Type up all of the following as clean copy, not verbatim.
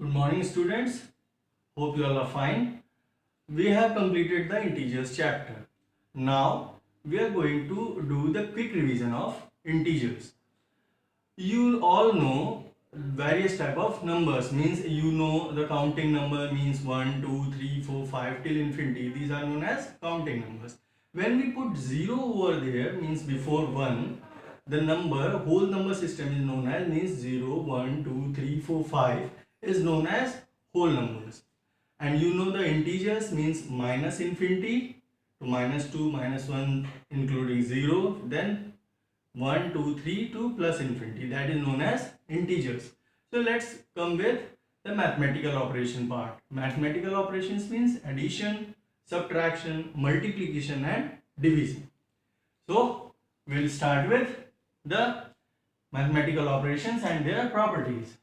Good morning, students. Hope you all are fine. We have completed the integers chapter. Now we are going to do the quick revision of integers. You all know various type of numbers, means you know the counting number means 1 2 3 4 5 till infinity. These are known as counting numbers. When we put 0 over there, means before 1, the whole number system is known as, means 0 1 2 3 4 5 is known as whole numbers. And you know the integers means minus infinity to minus 2 minus 1 including 0, then 1 2 3 to plus infinity, that is known as integers. So let's come with the mathematical operation part. Mathematical operations means addition, subtraction, multiplication and division. So we'll start with the mathematical operations and their properties.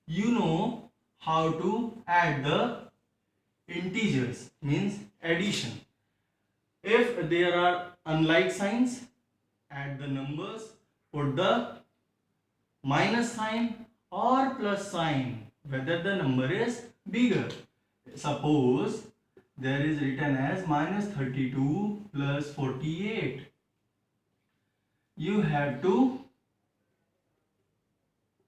You know how to add the integers, means addition. If there are unlike signs, add the numbers, put the minus sign or plus sign whether the number is bigger. Suppose there is written as minus 32 plus 48. You have to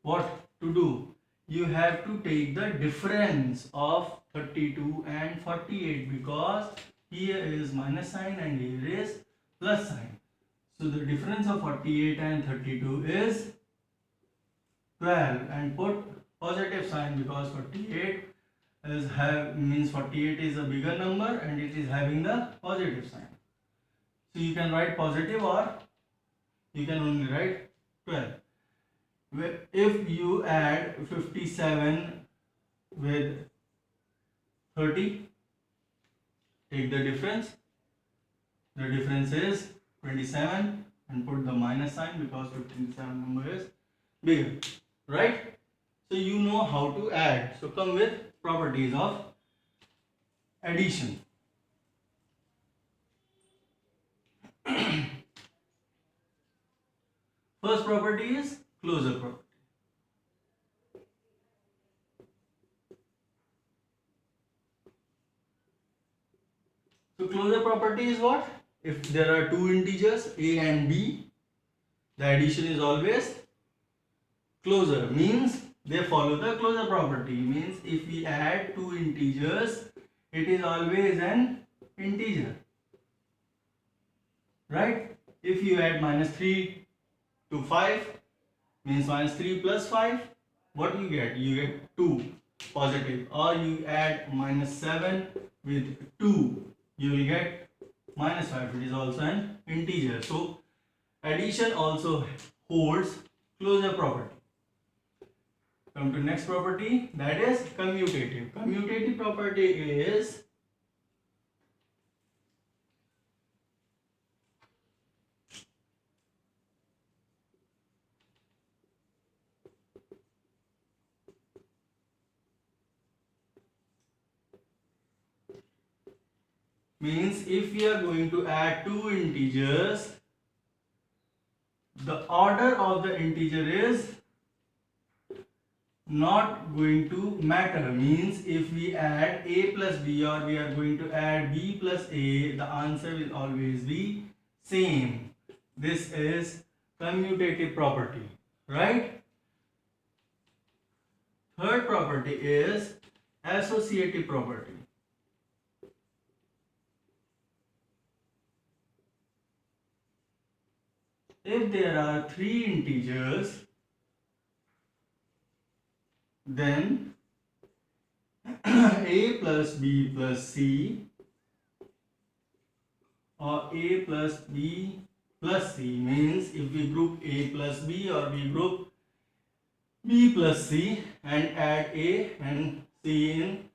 what to do? You have to take the difference of 32 and 48, because here is minus sign and here is plus sign. So the difference of 48 and 32 is 12, and put positive sign because 48 means 48 is a bigger number and it is having the positive sign. So you can write positive or you can only write 12. If you add 57 with 30, take the difference. The difference is 27 and put the minus sign because 57 number is bigger, right? So you know how to add. So come with properties of addition. First property is closure property. So closure property is what? If there are two integers a and b, the addition is always closure, means they follow the closure property. Means if we add two integers, it is always an integer, right? If you add minus 3 to 5, means minus 3 plus 5, what you get? You get 2 positive. Or you add minus 7 with 2, you will get minus 5, it is also an integer. So addition also holds closure property. Come to next property, that is commutative. Commutative property is means if we are going to add two integers, the order of the integer is not going to matter. Means if we add a plus b or we are going to add b plus a, the answer will always be same. This is commutative property, right? Third property is associative property. If there are three integers, then a plus b plus c or a plus b plus c, means if we group a plus b or we group b plus c and add a and c in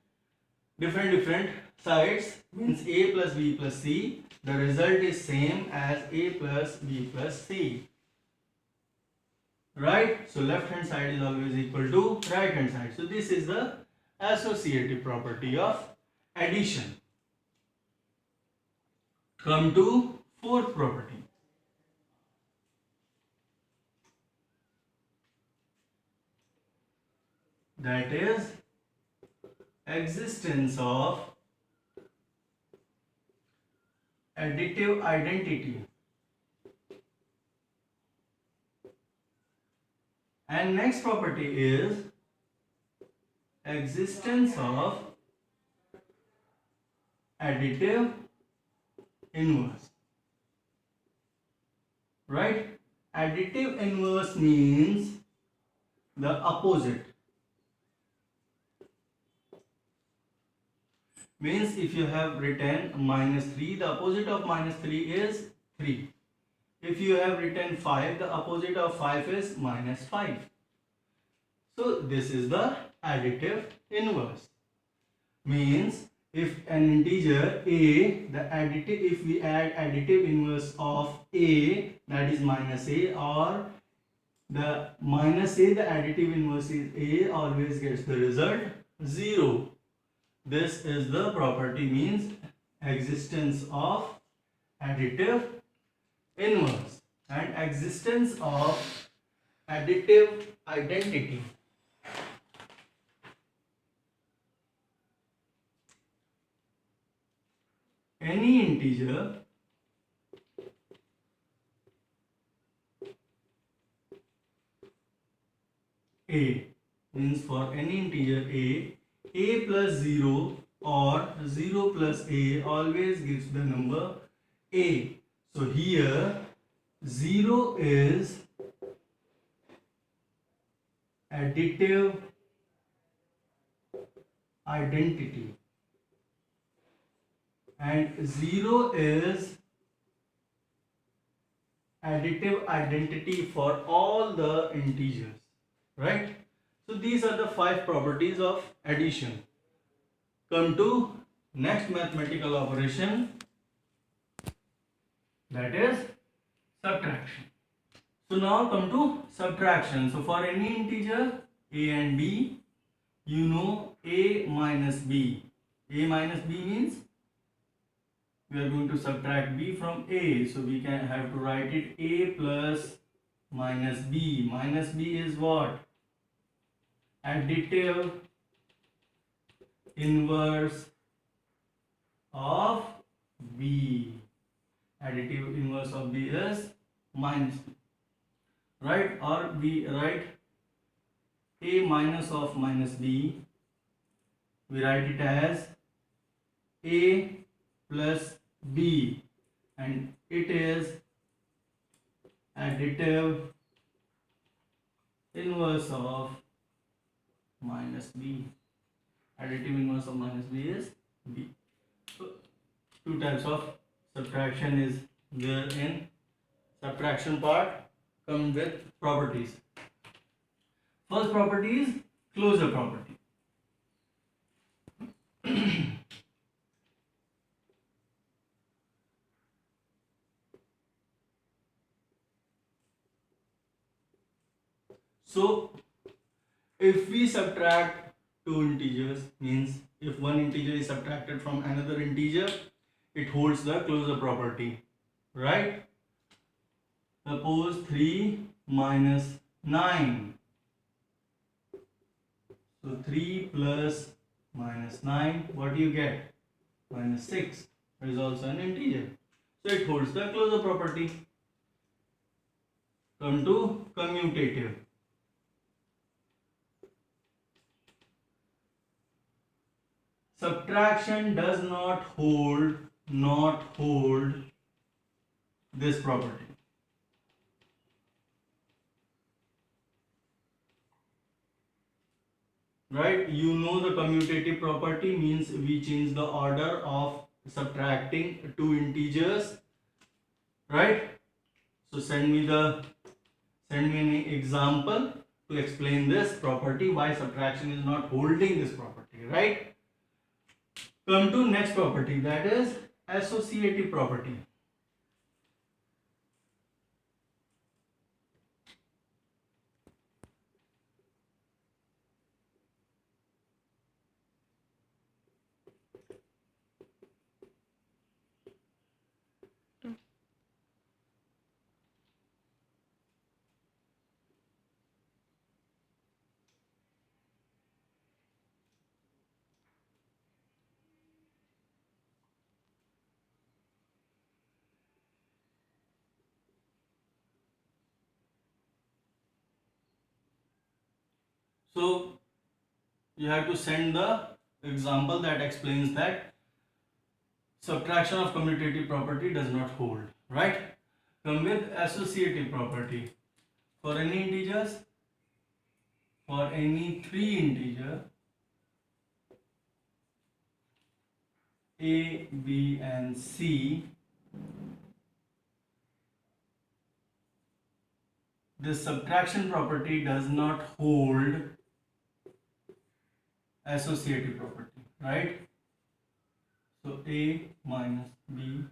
different sides, means a plus b plus c, the result is same as a plus b plus c, right? So left hand side is always equal to right hand side. So this is the associative property of addition. Come to fourth property. That is existence of additive identity. And next property is existence of additive inverse. Right? Additive inverse means the opposite. Means if you have written -3, the opposite of -3 is 3. If you have written 5, the opposite of 5 is -5. So this is the additive inverse. Means if an integer a, if we add additive inverse of a, that is -a, or the -a, the additive inverse is a, always gets the result 0. This is the property, means existence of additive inverse and existence of additive identity. Any integer a, means for any integer a plus 0 or 0 plus a always gives the number a. So here 0 is additive identity and 0 is additive identity for all the integers, right? So these are the 5 properties of addition. Come to next mathematical operation, that is subtraction. So now come to subtraction. So for any integer a and b, you know a minus b. A minus b means we are going to subtract b from a. So we can have to write it a plus minus b. Minus b is what? Additive inverse of b. Additive inverse of b is minus b, right? Or we write a minus of minus b, we write it as a plus b, and it is additive inverse of minus b. Additive inverse of minus b is b. So two types of subtraction is there in subtraction part. Come with properties. First property is closure property. So if we subtract two integers, means if one integer is subtracted from another integer, it holds the closure property, right? Suppose 3 minus 9. So 3 plus minus 9, what do you get? Minus 6. It is also an integer. So it holds the closure property. Come to commutative. Subtraction does not hold this property. Right? You know the commutative property means we change the order of subtracting two integers. Right? So send me an example to explain this property, why subtraction is not holding this property, right? Come to next property, that is associative property. So you have to send the example that explains that subtraction of commutative property does not hold, right? Come with associative property. For any integers, for any three integer a, b and c, this subtraction property does not hold associative property, right? So a minus b,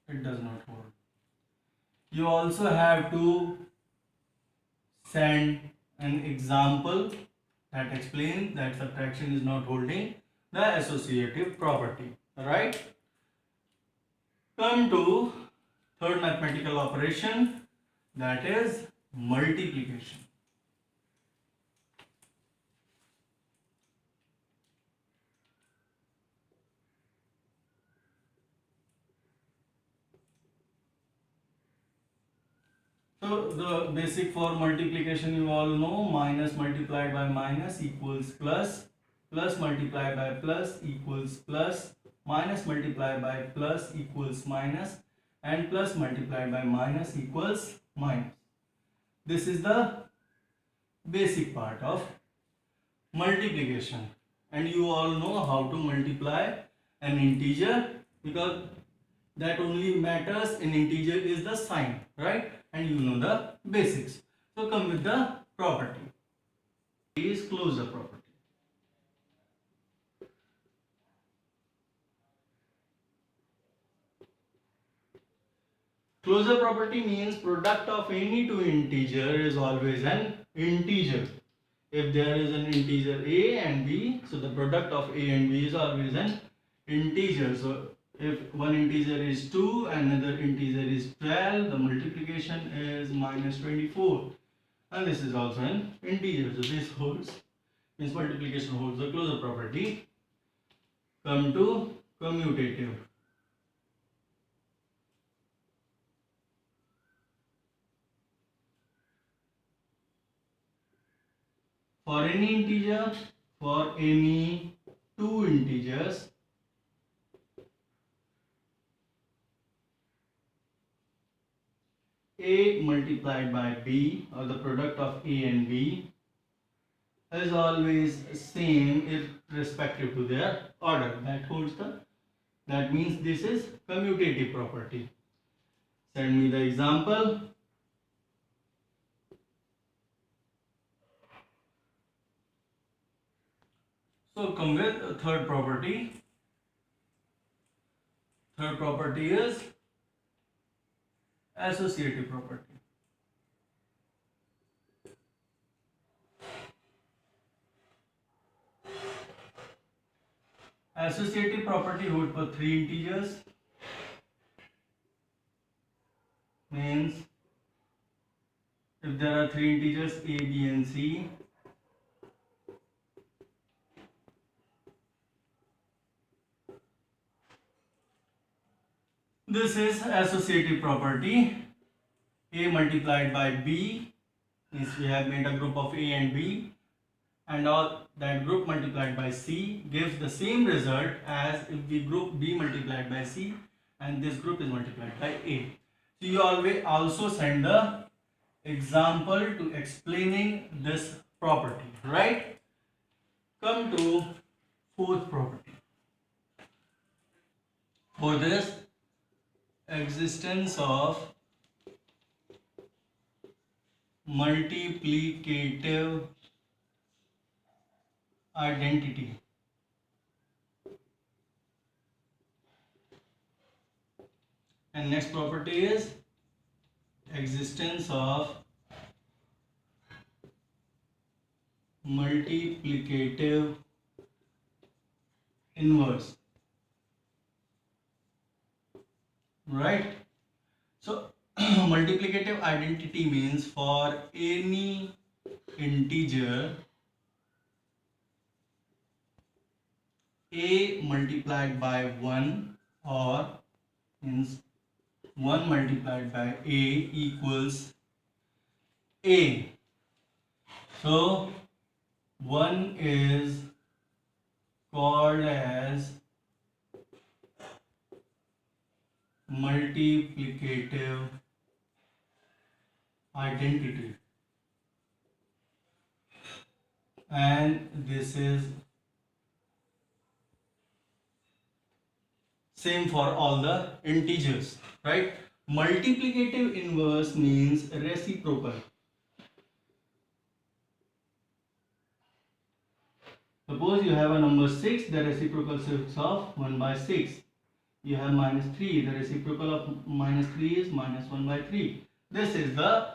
it does not hold. You also have to send an example that explains that subtraction is not holding the associative property, right? Come to third mathematical operation, that is multiplication. So the basic for multiplication you all know, minus multiplied by minus equals plus, plus multiplied by plus equals plus, minus multiplied by plus equals minus, and plus multiplied by minus equals minus. This is the basic part of multiplication, and you all know how to multiply an integer, because that only matters in integer is the sign, right? And you know the basics. So come with the property. Is closure property. Closure property means product of any two integer is always an integer. If there is an integer a and b, so the product of a and b is always an integer. So if one integer is 2 and another integer is 12, the multiplication is minus 24, and this is also an integer. So this holds, means multiplication holds the closure property. Come to commutative. For any integer, for any two integers, a multiplied by b, or the product of a and b, is always same irrespective to their order. That holds the, that means this is commutative property. Send me the example. So come with a third property. Third property is associative property. Associative property holds for three integers. Means if there are three integers a, b and c, this is associative property. A multiplied by b means we have made a group of a and b, and all that group multiplied by c gives the same result as if we group b multiplied by c and this group is multiplied by a. So you always also send the example to explaining this property, right? Come to fourth property. For this, existence of multiplicative identity. And next property is existence of multiplicative inverse, right? So multiplicative identity means for any integer a multiplied by 1, or means 1 multiplied by a equals A. So 1 is called as multiplicative identity, and this is same for all the integers, right? Multiplicative inverse means reciprocal. Suppose you have a number 6, the reciprocal 6 of 1 by 6. You have minus 3, the reciprocal of minus 3 is minus 1 by 3. This is the